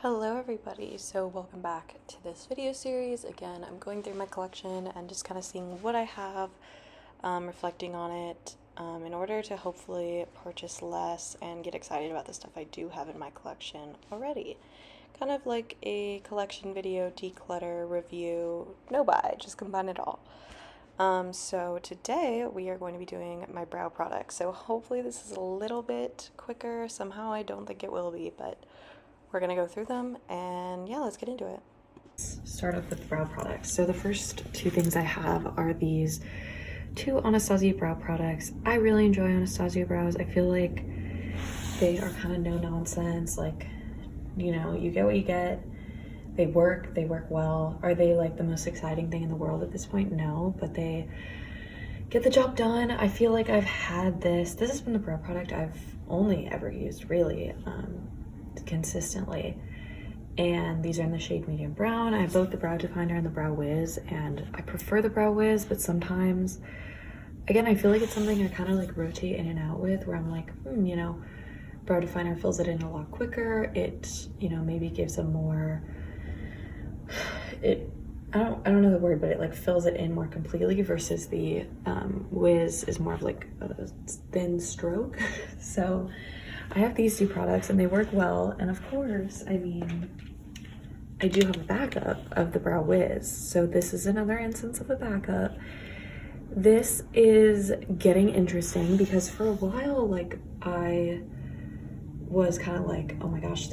Hello everybody, so welcome back to this video series. Again, I'm going through my collection and just kind of seeing what I have, reflecting on it, in order to hopefully purchase less and get excited about the stuff I do have in my collection already. Kind of like a collection video, declutter, review, no buy, just combine it all. So today we are going to be doing my brow products. So hopefully this is a little bit quicker. Somehow I don't think it will be, but we're gonna go through them and yeah, let's get into it. Start off with brow products. So the first two things I have are these two Anastasia brow products. I really enjoy Anastasia brows. I feel like they are kind of no nonsense. Like, you know, you get what you get. They work well. Are they like the most exciting thing in the world at this point? No, but they get the job done. I feel like I've had this has been the brow product I've only ever used really consistently, and these are in the shade medium brown. I have both the brow definer and the brow wiz, and I prefer the brow wiz, but sometimes, again, I feel like it's something I kind of like rotate in and out with, where I'm like, you know, brow definer fills it in a lot quicker. It, you know, maybe gives a more, I don't know the word, but it like fills it in more completely, versus the wiz is more of like a thin stroke. So I have these two products and they work well, and of course, I mean, I do have a backup of the brow wiz, so this is another instance of a backup. This is getting interesting because for a while, like, I was kind of like, oh my gosh,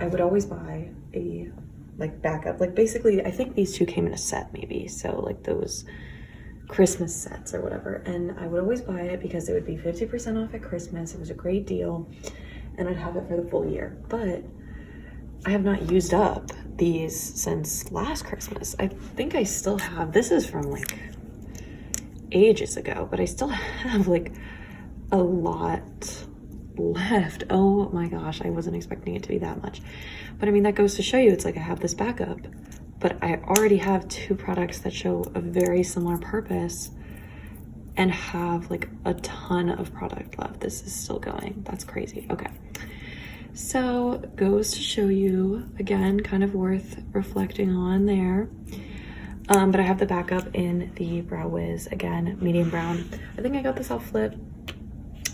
I would always buy a like backup, like basically I think these two came in a set maybe, so like those Christmas sets or whatever, and I would always buy it because it would be 50% off at Christmas. It was a great deal and I'd have it for the full year, but I have not used up these since last Christmas. I think I still have, this is from like ages ago, but I still have like a lot left. Oh my gosh, I wasn't expecting it to be that much, but I mean, that goes to show you, it's like I have this backup, but I already have two products that show a very similar purpose and have like a ton of product left. This is still going. That's crazy. Okay. So goes to show you, again, kind of worth reflecting on there. But I have the backup in the brow wiz, again, medium brown. I think I got this off Flip,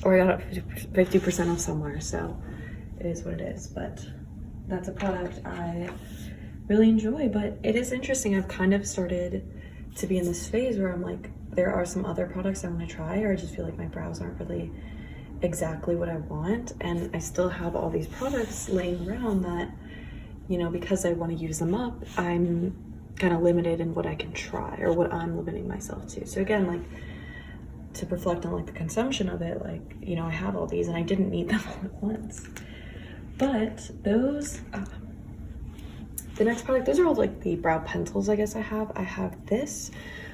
or I got it 50% off somewhere. So it is what it is, but that's a product I really enjoy. But it is interesting, I've kind of started to be in this phase where I'm like, there are some other products I want to try, or I just feel like my brows aren't really exactly what I want, and I still have all these products laying around that, you know, because I want to use them up, I'm kind of limited in what I can try, or what I'm limiting myself to. So again, like, to reflect on like the consumption of it, like, you know, I have all these and I didn't need them all at once. But those the next product, those are all like the brow pencils I guess I have this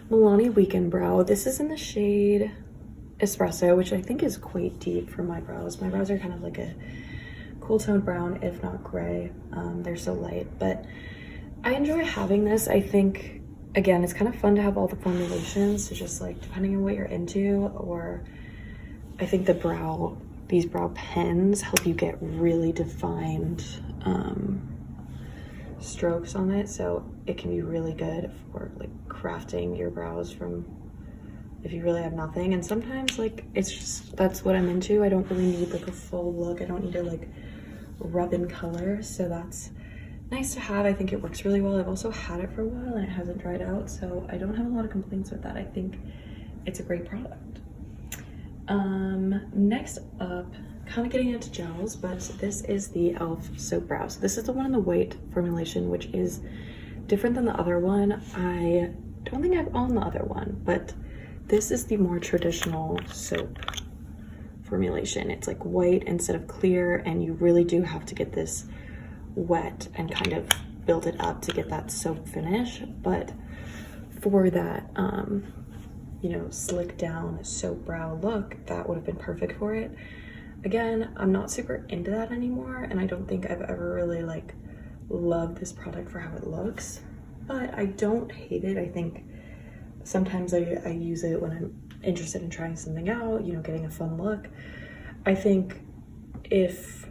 Milani Weekend Brow. This is in the shade Espresso, which I think is quite deep for my brows. My brows are kind of like a cool toned brown, if not gray. They're so light, but I enjoy having this. I think, again, it's kind of fun to have all the formulations, so just like depending on what you're into, or I think these brow pens help you get really defined strokes on it, so it can be really good for like crafting your brows from if you really have nothing. And sometimes, like, it's just, that's what I'm into. I don't really need like a full look. I don't need to like rub in color, so that's nice to have. I think it works really well. I've also had it for a while and it hasn't dried out, so I don't have a lot of complaints with that. I think it's a great product. Next up, kind of getting into gels, but this is the e.l.f. Soap Brow. So this is the one in the white formulation, which is different than the other one. I don't think I've owned the other one, but this is the more traditional soap formulation. It's like white instead of clear, and you really do have to get this wet and kind of build it up to get that soap finish. But for that, you know, slick down soap brow look, that would have been perfect for it. Again, I'm not super into that anymore, and I don't think I've ever really like loved this product for how it looks, but I don't hate it. I think sometimes I use it when I'm interested in trying something out, you know, getting a fun look. I think if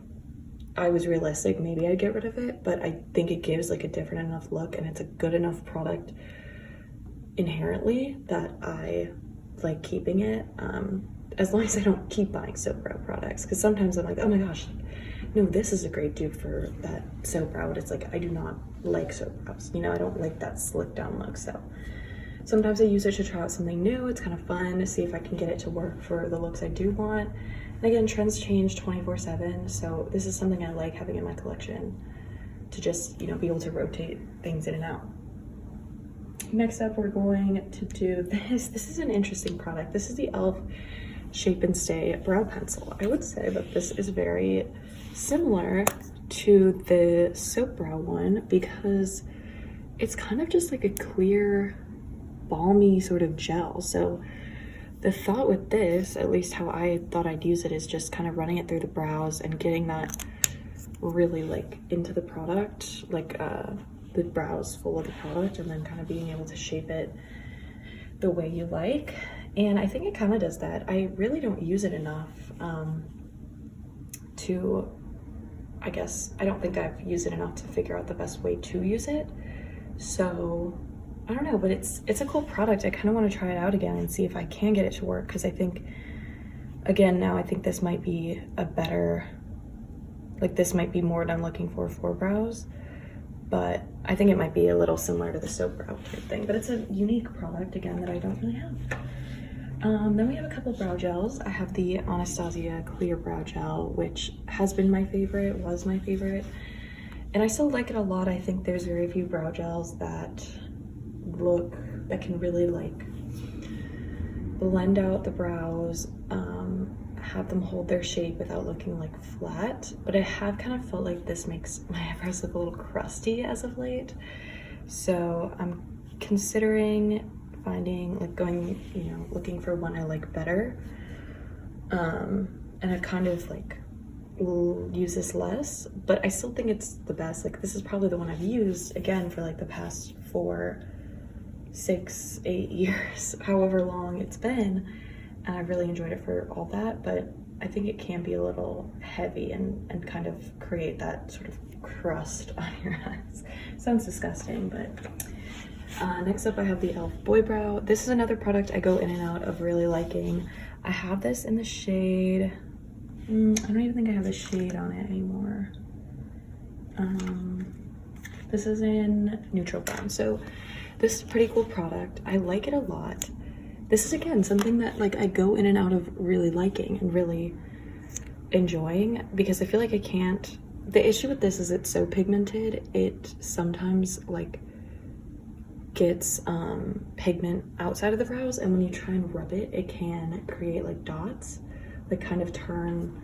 I was realistic, maybe I'd get rid of it, but I think it gives like a different enough look, and it's a good enough product inherently that I like keeping it, as long as I don't keep buying soap brow products, because sometimes I'm like, oh my gosh, no, this is a great dupe for that soap brow, but it's like, I do not like soap brows, you know, I don't like that slick down look. So sometimes I use it to try out something new. It's kind of fun to see if I can get it to work for the looks I do want. And again, trends change 24/7, so this is something I like having in my collection to just, you know, be able to rotate things in and out. Next up, we're going to do this. This is an interesting product. This is the e.l.f. Shape and Stay Brow Pencil. I would say that this is very similar to the soap brow one because it's kind of just like a clear, balmy sort of gel. So the thought with this, at least how I thought I'd use it, is just kind of running it through the brows and getting that really like into the product, like the brows full of the product, and then kind of being able to shape it the way you like. And I think it kind of does that. I really don't use it enough to, I guess, I don't think I've used it enough to figure out the best way to use it. So I don't know, but it's a cool product. I kind of want to try it out again and see if I can get it to work, because I think, again, now I think this might be a better, like this might be more what I'm looking for brows, but I think it might be a little similar to the soap brow type thing, but it's a unique product, again, that I don't really have. Then we have a couple brow gels. I have the Anastasia Clear Brow Gel, which has been my favorite, was my favorite, and I still like it a lot. I think there's very few brow gels that can really like blend out the brows, have them hold their shape without looking like flat. But I have kind of felt like this makes my eyebrows look a little crusty as of late. So I'm considering finding, like going, you know, looking for one I like better. And I kind of like will use this less, but I still think it's the best. Like this is probably the one I've used again for like the past 4, 6, 8 years, however long it's been, and I've really enjoyed it for all that. But I think it can be a little heavy and kind of create that sort of crust on your eyes. Sounds disgusting, but next up I have the e.l.f. Boy Brow. This is another product I go in and out of really liking. I have this in the shade, I don't even think I have the shade on it anymore. This is in neutral brown. So this is a pretty cool product. I like it a lot. This is, again, something that like I go in and out of really liking and really enjoying, because I feel like I can't, the issue with this is it's so pigmented, it sometimes like gets pigment outside of the brows, and when you try and rub it, it can create like dots, like kind of turn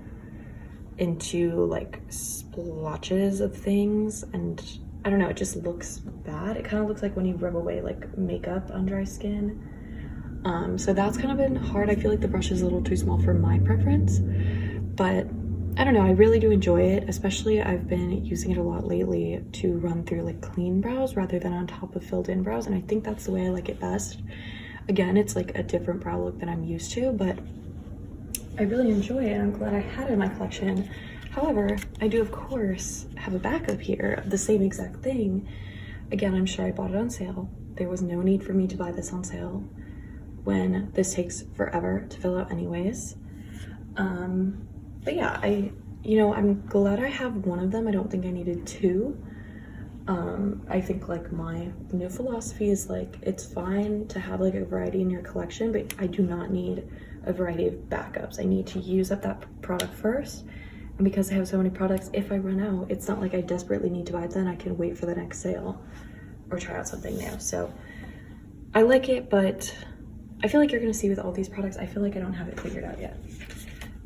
into like splotches of things, and I don't know, it just looks bad. It kind of looks like when you rub away like makeup on dry skin. So that's kind of been hard. I feel like the brush is a little too small for my preference, but I don't know, I really do enjoy it. Especially I've been using it a lot lately to run through like clean brows rather than on top of filled in brows, and I think that's the way I like it best. Again, it's like a different brow look than I'm used to, but I really enjoy it and I'm glad I had it in my collection. However, I do of course have a backup here of the same exact thing. Again, I'm sure I bought it on sale. There was no need for me to buy this on sale when this takes forever to fill out anyways. But yeah, I'm glad I have one of them. I don't think I needed 2. I think like my new philosophy is like, it's fine to have like a variety in your collection, but I do not need a variety of backups. I need to use up that product first. And because I have so many products, if I run out, it's not like I desperately need to buy it then. I can wait for the next sale or try out something new. So I like it, but I feel like you're gonna see with all these products, I feel like I don't have it figured out yet.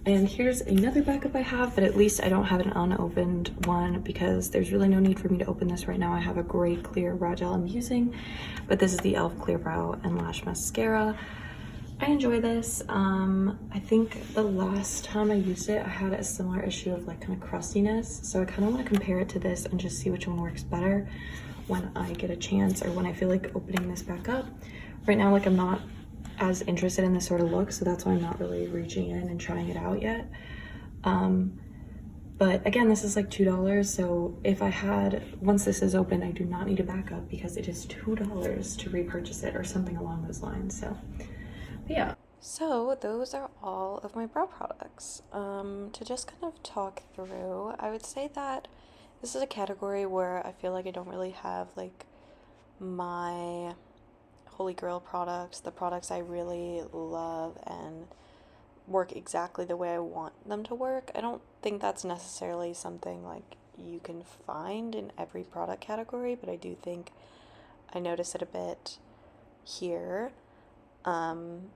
And here's another backup I have, but at least I don't have an unopened one because there's really no need for me to open this right now. I have a great clear brow gel I'm using, but this is the e.l.f. Clear Brow and Lash Mascara. I enjoy this. I think the last time I used it, I had a similar issue of like kind of crustiness. So I kind of want to compare it to this and just see which one works better when I get a chance or when I feel like opening this back up. Right now, like I'm not as interested in this sort of look, so that's why I'm not really reaching in and trying it out yet. But again, this is like $2, so if I had, once this is open, I do not need a backup because it is $2 to repurchase it or something along those lines. So yeah. So those are all of my brow products. To just kind of talk through, I would say that this is a category where I feel like I don't really have like my holy grail products, the products I really love and work exactly the way I want them to work. I don't think that's necessarily something like you can find in every product category, but I do think I notice it a bit here.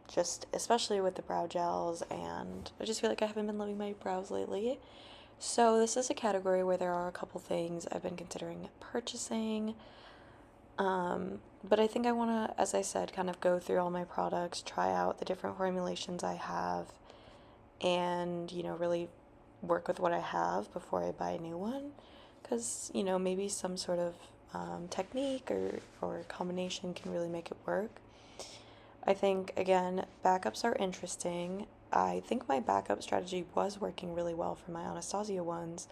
Just especially with the brow gels, and I just feel like I haven't been loving my brows lately. So this is a category where there are a couple things I've been considering purchasing. But I think I want to, as I said, kind of go through all my products, try out the different formulations I have, and, you know, really work with what I have before I buy a new one. Because, you know, maybe some sort of technique or combination can really make it work. I think, again, backups are interesting. I think my backup strategy was working really well for my Anastasia ones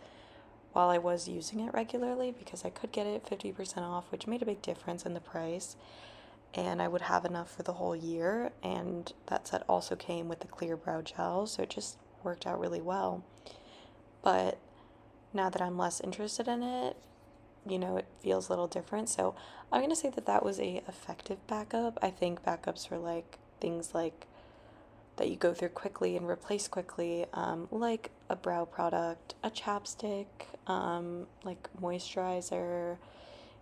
while I was using it regularly because I could get it 50% off, which made a big difference in the price. And I would have enough for the whole year. And that set also came with the clear brow gel, so it just worked out really well. But now that I'm less interested in it, you know, it feels a little different. So I'm going to say that that was a effective backup. I think backups for like things like that you go through quickly and replace quickly, like a brow product, a chapstick, like moisturizer,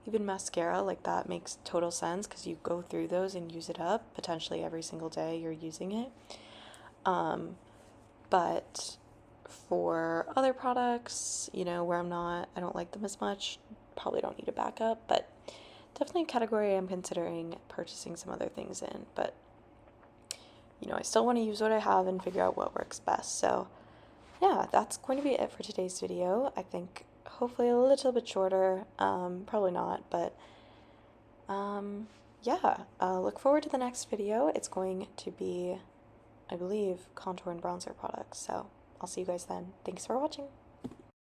even mascara, like that makes total sense because you go through those and use it up potentially every single day you're using it. But for other products, you know, where I don't like them as much, probably don't need a backup, but definitely a category I'm considering purchasing some other things in. But, you know, I still want to use what I have and figure out what works best. So, yeah, that's going to be it for today's video. I think hopefully a little bit shorter, probably not, but yeah, look forward to the next video. It's going to be, I believe, contour and bronzer products. So I'll see you guys then. Thanks for watching.